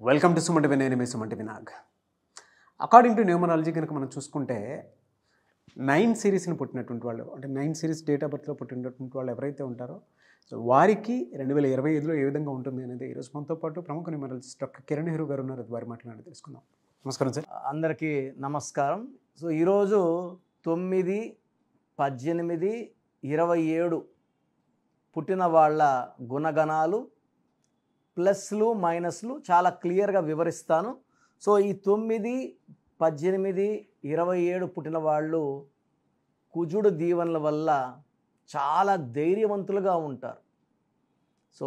Welcome to సుమంటి Vinay, నేను సుమంటి వినాగ్. According to numerology కనుక మనం చూసుకుంటే 9 సిరీస్ని పుట్టినటువంటి వాళ్ళు, అంటే 9 సిరీస్ డేట్ ఆఫ్ బర్త్లో పుట్టినటువంటి వాళ్ళు ఎవరైతే ఉంటారో సో వారికి 2025లో ఏ విధంగా ఉంటుంది అనేది ఈరోజు మనతో పాటు ప్రముఖ న్యూమరాలజిస్ట్ డాక్టర్ కిరణ్ నెహ్రూ గారు ఉన్నారు. వారి మాట్లాడి తెలుసుకుందాం. నమస్కారం సార్. అందరికీ నమస్కారం. సో ఈరోజు 9, 18, 27 పుట్టిన వాళ్ళ గుణగణాలు ప్లస్లు మైనస్లు చాలా క్లియర్గా వివరిస్తాను. సో ఈ 9, 18, 27 పుట్టిన వాళ్ళు కుజుడు దీవెనల వల్ల చాలా ధైర్యవంతులుగా ఉంటారు. సో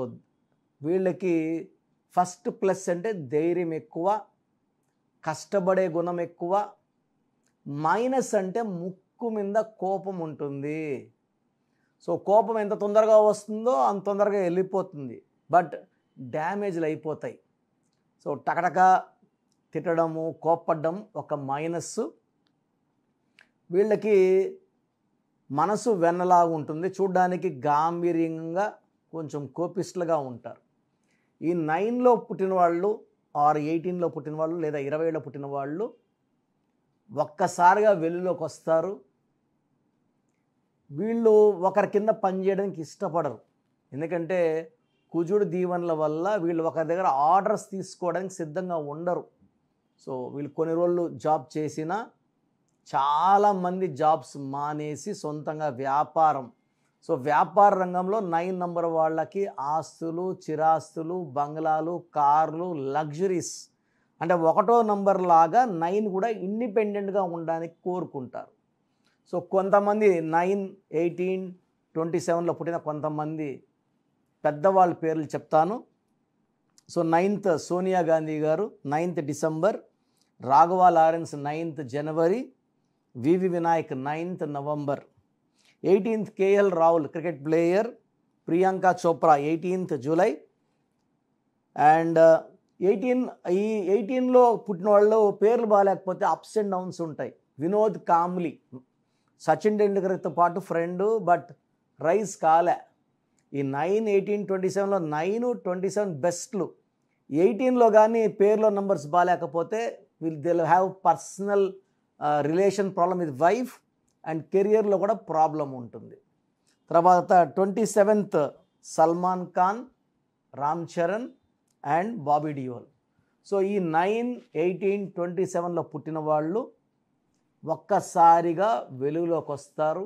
వీళ్ళకి ఫస్ట్ ప్లస్ అంటే ధైర్యం ఎక్కువ, కష్టపడే గుణం ఎక్కువ. మైనస్ అంటే ముక్కు మీద కోపం ఉంటుంది. సో కోపం ఎంత తొందరగా వస్తుందో అంత తొందరగా వెళ్ళిపోతుంది, బట్ డ్యామేజ్లు అయిపోతాయి. సో టకటక తిట్టడము, కోప్పడ్డం ఒక మైనస్. వీళ్ళకి మనసు వెన్నలాగా ఉంటుంది, చూడ్డానికి గాంభీర్యంగా కొంచెం కోపిస్టులుగా ఉంటారు. ఈ 9లో పుట్టిన వాళ్ళు ఆర్ 18లో పుట్టిన వాళ్ళు లేదా 20లో పుట్టిన వాళ్ళు ఒక్కసారిగా వెలుగులోకి వస్తారు. వీళ్ళు ఒకరి కింద పనిచేయడానికి ఇష్టపడరు, ఎందుకంటే కుజుడు దీవెనల వల్ల వీళ్ళు ఒకరి దగ్గర ఆర్డర్స్ తీసుకోవడానికి సిద్ధంగా ఉండరు. సో వీళ్ళు కొన్ని రోజులు జాబ్ చేసినా చాలామంది జాబ్స్ మానేసి సొంతంగా వ్యాపారం. సో వ్యాపార రంగంలో 9 నంబర్ వాళ్ళకి ఆస్తులు, చిరాస్తులు, బంగ్లాలు, కార్లు, లగ్జరీస్, అంటే 1వ నంబర్ లాగా 9 కూడా ఇండిపెండెంట్గా ఉండడానికి కోరుకుంటారు. సో కొంతమంది 9, 18, 27లో పుట్టిన కొంతమంది పెద్దవాళ్ళ పేర్లు చెప్తాను. సో 9th సోనియా గాంధీ గారు 9th December, Raghava Lawrence 9th జనవరి, VV Vinayak 9th November, 18th KL Rahul cricket player, Priyanka Chopra 18th July. And 18లో పుట్టిన వాళ్ళు పేర్లు బాగాలేకపోతే అప్స్ అండ్ డౌన్స్ ఉంటాయి. వినోద్ కాంబ్లీ సచిన్ టెండూల్కర్తో పాటు ఫ్రెండు, బట్ రైస్ కాలే. ఈ 9, 18, 27లో 9, 27 బెస్ట్లు. 18లో కానీ పేర్లో నెంబర్స్ బాగాలేకపోతే Dil have personal relation problem with wife and కెరియర్లో కూడా ప్రాబ్లం ఉంటుంది. తర్వాత 27th Salman Khan, Ram Charan and Bobby Deol. So ఈ 9, 18, 27లో పుట్టిన వాళ్ళు ఒక్కసారిగా వెలుగులోకి వస్తారు,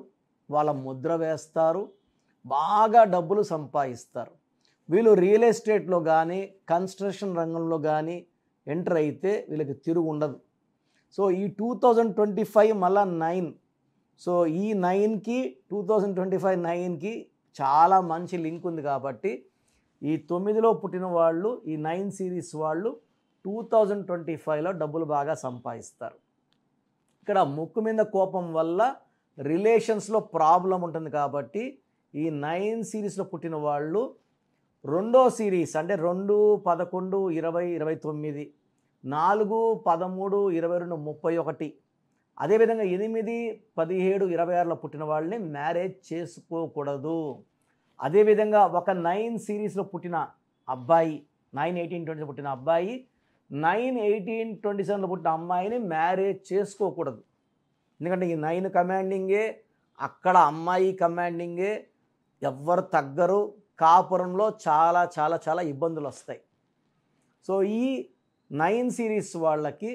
వాళ్ళ ముద్ర వేస్తారు, బాగా డబ్బులు సంపాదిస్తారు. వీళ్ళు రియల్ ఎస్టేట్లో కానీ కన్స్ట్రక్షన్ రంగంలో కానీ ఎంటర్ అయితే వీళ్ళకి తిరుగు ఉండదు. సో ఈ 2025 మళ్ళా 9. సో ఈ 9కి 2025 9కి చాలా మంచి లింక్ ఉంది కాబట్టి ఈ 9లో పుట్టిన వాళ్ళు, ఈ 9 సిరీస్ వాళ్ళు 2025లో డబ్బులు బాగా సంపాదిస్తారు. ఇక్కడ ముక్కు మీద కోపం వల్ల రిలేషన్స్లో ప్రాబ్లం ఉంటుంది కాబట్టి ఈ 9 సిరీస్లో పుట్టిన వాళ్ళు 2వ సిరీస్ అంటే 2, 11, 20, 29, 4, 13, 22, 31, అదేవిధంగా 8, 17, 26లో పుట్టిన వాళ్ళని మ్యారేజ్ చేసుకోకూడదు. అదేవిధంగా ఒక 9 సిరీస్లో పుట్టిన అబ్బాయి, 9, 18, 20 పుట్టిన అబ్బాయి 9, 18, 27లో పుట్టిన అమ్మాయిని మ్యారేజ్ చేసుకోకూడదు. ఎందుకంటే ఈ 9 కమాండింగే, అక్కడ అమ్మాయి కమాండింగే, ఎవ్వరు తగ్గరు. కాపురంలో చాలా చాలా చాలా ఇబ్బందులు వస్తాయి. సో ఈ 9 సిరీస్ వాళ్ళకి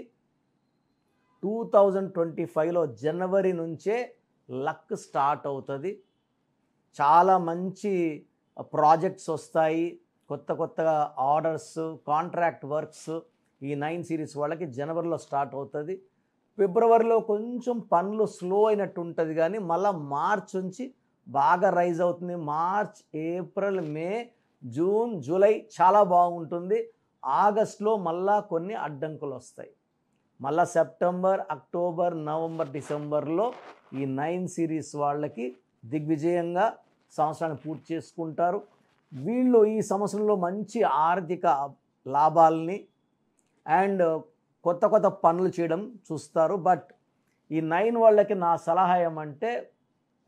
2025లో జనవరి నుంచే లక్ స్టార్ట్ అవుతుంది. చాలా మంచి ప్రాజెక్ట్స్ వస్తాయి, కొత్త కొత్తగా ఆర్డర్స్, కాంట్రాక్ట్ వర్క్స్ ఈ 9 సిరీస్ వాళ్ళకి జనవరిలో స్టార్ట్ అవుతుంది. ఫిబ్రవరిలో కొంచెం పనులు స్లో అయినట్టు ఉంటుంది, కానీ మళ్ళీ మార్చ్ నుంచి బాగా రైజ్ అవుతుంది. మార్చ్, ఏప్రిల్, మే, జూన్, జూలై చాలా బాగుంటుంది. ఆగస్టులో మళ్ళా కొన్ని అడ్డంకులు వస్తాయి. మళ్ళీ సెప్టెంబర్, అక్టోబర్, నవంబర్, డిసెంబర్లో ఈ 9 సిరీస్ వాళ్ళకి దిగ్విజయంగా సంవత్సరాన్ని పూర్తి చేసుకుంటారు. వీళ్ళు ఈ సంవత్సరంలో మంచి ఆర్థిక లాభాలని అండ్ కొత్త కొత్త పనులు చేయడం చూస్తారు. బట్ ఈ 9 వాళ్ళకి నా సలహా ఏమంటే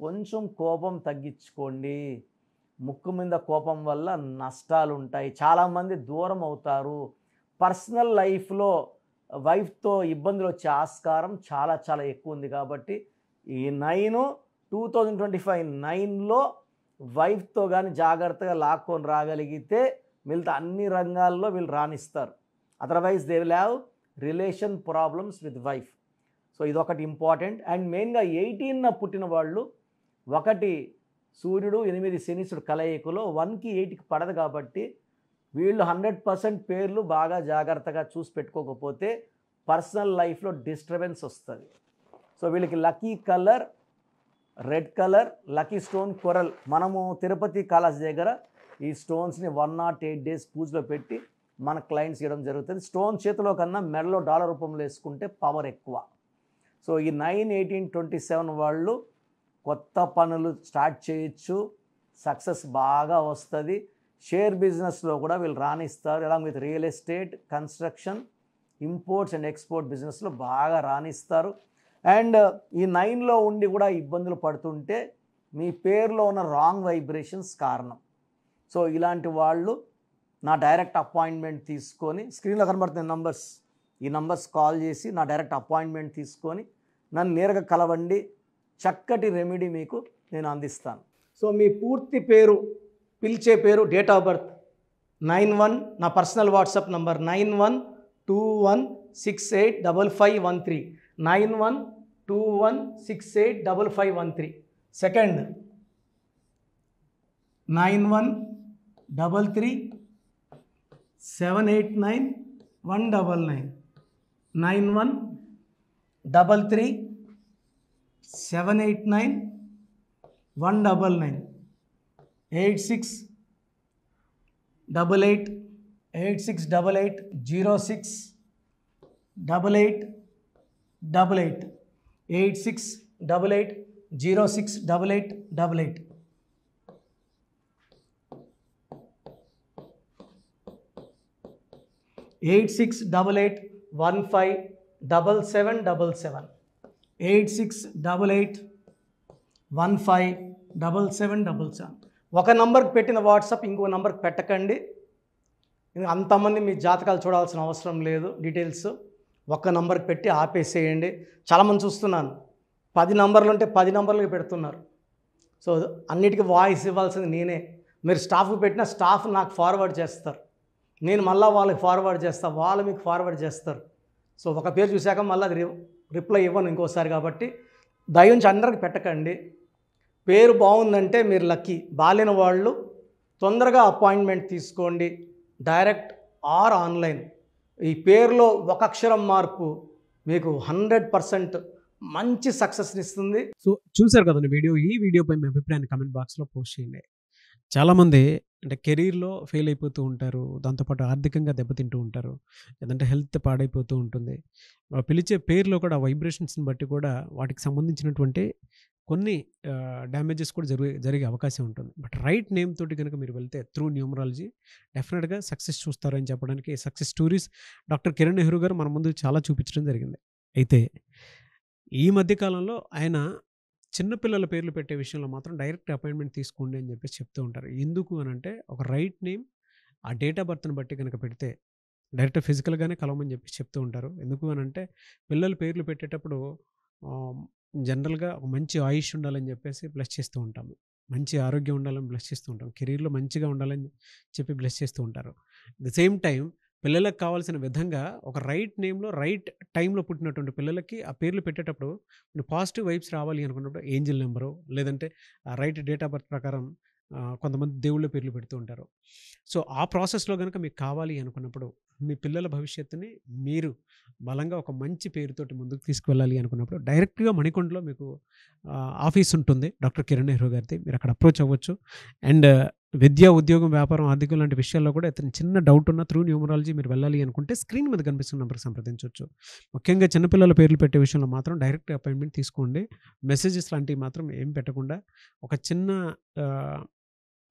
కొంచెం కోపం తగ్గించుకోండి. ముక్కు మీద కోపం వల్ల నష్టాలు ఉంటాయి, చాలామంది దూరం అవుతారు. పర్సనల్ లైఫ్లో వైఫ్తో ఇబ్బందులు వచ్చే ఆస్కారం చాలా చాలా ఎక్కువ ఉంది. కాబట్టి ఈ 2025 వైఫ్తో కానీ జాగ్రత్తగా లాక్కొని రాగలిగితే మిగతా అన్ని రంగాల్లో వీళ్ళు రాణిస్తారు. Otherwise they will have relation problems with wife. So ఇదొకటి ఇంపార్టెంట్. అండ్ మెయిన్గా 18న పుట్టిన వాళ్ళు, 1 సూర్యుడు 8 శనీశ్వరుడు కలయికలో 1కి 8కి పడదు. కాబట్టి వీళ్ళు 100% పేర్లు బాగా జాగ్రత్తగా చూసి పెట్టుకోకపోతే పర్సనల్ లైఫ్లో డిస్టర్బెన్స్ వస్తుంది. సో వీళ్ళకి lucky colour red colour, lucky stone coral. మనము తిరుపతి కాలేజ్ దగ్గర ఈ స్టోన్స్ని 108 డేస్ పూజలో పెట్టి మన క్లయింట్స్ ఇవ్వడం జరుగుతుంది. స్టోన్ చేతిలో కన్నా మెడలో డాలర్ రూపంలో వేసుకుంటే పవర్ ఎక్కువ. సో ఈ 9/18/27 వాళ్ళు కొత్త పనులు స్టార్ట్ చేయొచ్చు, సక్సెస్ బాగా వస్తుంది. షేర్ బిజినెస్లో కూడా వీళ్ళు రాణిస్తారు. Along with real estate, construction, imports and export బిజినెస్లో బాగా రాణిస్తారు. అండ్ ఈ 9లో ఉండి కూడా ఇబ్బందులు పడుతుంటే మీ పేరులో ఉన్న రాంగ్ వైబ్రేషన్స్ కారణం. సో ఇలాంటి వాళ్ళు నా డైరెక్ట్ అపాయింట్మెంట్ తీసుకొని, స్క్రీన్లో కనబడుతున్న నంబర్స్, ఈ నంబర్స్ కాల్ చేసి నా డైరెక్ట్ అపాయింట్మెంట్ తీసుకొని నన్ను నేరుగా కలవండి. చక్కటి రెమెడీ మీకు నేను అందిస్తాను. సో మీ పూర్తి పేరు, పిలిచే పేరు, డేట్ ఆఫ్ బర్త్ 91, నా personal WhatsApp number 9121685513, 9121685513. Second 9133789199, 9133789199, 868886880688, 8688068888. Eight 8688157777, 8688157777. ఒక నంబర్కి పెట్టిన వాట్సాప్ ఇంకో నంబర్కి పెట్టకండి. అంతమంది మీ జాతకాలు చూడాల్సిన అవసరం లేదు. డీటెయిల్స్ ఒక్క నంబర్కి పెట్టి ఆపేసేయండి. చాలామంది చూస్తున్నాను 10 నంబర్లు ఉంటే 10 నంబర్లకి పెడుతున్నారు. సో అన్నిటికీ వాయిస్ ఇవ్వాల్సింది నేనే. మీరు స్టాఫ్కి పెట్టిన స్టాఫ్ నాకు ఫార్వర్డ్ చేస్తారు, నేను మళ్ళీ వాళ్ళకి ఫార్వర్డ్ చేస్తాను, వాళ్ళు మీకు ఫార్వర్డ్ చేస్తారు. సో ఒక పేరు చూశాక మళ్ళీ అది రిప్లై ఇవ్వను ఇంకోసారి. కాబట్టి దయించి అందరికి పెట్టకండి. పేరు బాగుందంటే మీరు లక్కీ. బాలేని వాళ్ళు తొందరగా అపాయింట్మెంట్ తీసుకోండి, డైరెక్ట్ ఆర్ ఆన్లైన్. ఈ పేరులో ఒక అక్షరం మార్పు మీకు 100% మంచి సక్సెస్ని ఇస్తుంది. సో చూసారు కదండి వీడియో. ఈ వీడియోపై మీ అభిప్రాయాన్ని కామెంట్ బాక్స్లో పోస్ట్ చేయండి. చాలామంది అంటే కెరీర్లో ఫెయిల్ అయిపోతూ ఉంటారు, దాంతోపాటు ఆర్థికంగా దెబ్బతింటూ ఉంటారు, లేదంటే హెల్త్ పాడైపోతూ ఉంటుంది. పిలిచే పేరులో కూడా వైబ్రేషన్స్ని బట్టి కూడా వాటికి సంబంధించినటువంటి కొన్ని డ్యామేజెస్ కూడా జరిగే అవకాశం ఉంటుంది. బట్ రైట్ నేమ్ తోటి కనుక మీరు వెళ్తే త్రూ న్యూమరాలజీ డెఫినెట్గా సక్సెస్ చూస్తారని చెప్పడానికి success stories doctor Kiran Nehru గారు మన ముందు చాలా చూపించడం జరిగింది. అయితే ఈ మధ్యకాలంలో ఆయన చిన్నపిల్లల పేర్లు పెట్టే విషయంలో మాత్రం డైరెక్ట్ అపాయింట్మెంట్ తీసుకోండి అని చెప్పేసి చెప్తూ ఉంటారు. ఎందుకు అని అంటే ఒక రైట్ నేమ్ ఆ డేట్ ఆఫ్ బర్త్ని బట్టి కనుక పెడితే డైరెక్ట్ ఫిజికల్గానే కలవమని చెప్పేసి చెప్తూ ఉంటారు. ఎందుకు అని అంటే పిల్లల పేర్లు పెట్టేటప్పుడు జనరల్గా ఒక మంచి ఆయుష్ ఉండాలని చెప్పేసి బ్లెస్ చేస్తూ ఉంటాము, మంచి ఆరోగ్యం ఉండాలని బ్లెస్ చేస్తూ ఉంటాం, కెరీర్లో మంచిగా ఉండాలని చెప్పి బ్లెస్ చేస్తూ ఉంటారు. ద సేమ్ టైం పిల్లలకు కావాల్సిన విధంగా ఒక రైట్ నేమ్లో రైట్ టైంలో పుట్టినటువంటి పిల్లలకి ఆ పేర్లు పెట్టేటప్పుడు పాజిటివ్ వైబ్స్ రావాలి అనుకున్నప్పుడు ఏంజిల్ నెంబరు లేదంటే రైట్ డేట్ ఆఫ్ బర్త్ ప్రకారం కొంతమంది దేవుళ్ళ పేర్లు పెడుతూ ఉంటారు. సో ఆ ప్రాసెస్లో కనుక మీకు కావాలి అనుకున్నప్పుడు మీ పిల్లల భవిష్యత్తుని మీరు బలంగా ఒక మంచి పేరుతోటి ముందుకు తీసుకువెళ్ళాలి అనుకున్నప్పుడు డైరెక్ట్గా మణికొండలో మీకు ఆఫీస్ ఉంటుంది డాక్టర్ కిరణ్ నెహ్రూ గారిది. మీరు అక్కడ అప్రోచ్ అవ్వచ్చు. అండ్ విద్య, ఉద్యోగం, వ్యాపారం, ఆర్థికం లాంటి విషయాల్లో కూడా ఇతను చిన్న డౌట్ ఉన్న త్రూ న్యూమరాలజీ మీరు వెళ్ళాలి అనుకుంటే స్క్రీన్ మీద కనిపిస్తున్న నెంబర్కి సంప్రదించవచ్చు. ముఖ్యంగా చిన్నపిల్లల పేర్లు పెట్టే విషయంలో మాత్రం డైరెక్ట్ అపాయింట్మెంట్ తీసుకోండి. మెసేజెస్ లాంటివి మాత్రం ఏం పెట్టకుండా ఒక చిన్న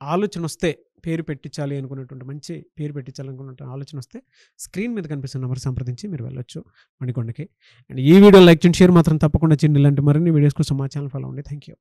ఆలోచన వస్తే పేరు పెట్టించాలి అనుకున్నటువంటి మంచి పేరు పెట్టించాలనుకున్న ఆలోచన వస్తే స్క్రీన్ మీద కనిపిస్తున్న నెంబర్ సంప్రదించి మీరు వెళ్ళొచ్చు మణికొండకి. అండ్ ఈ వీడియో లైక్ చేయండి, షేర్ మాత్రం తప్పకుండా చేయండి. ఇలాంటి మరిన్ని వీడియోస్ కోసం మా ఛానల్ ఫాలో అవ్వండి. Thank you.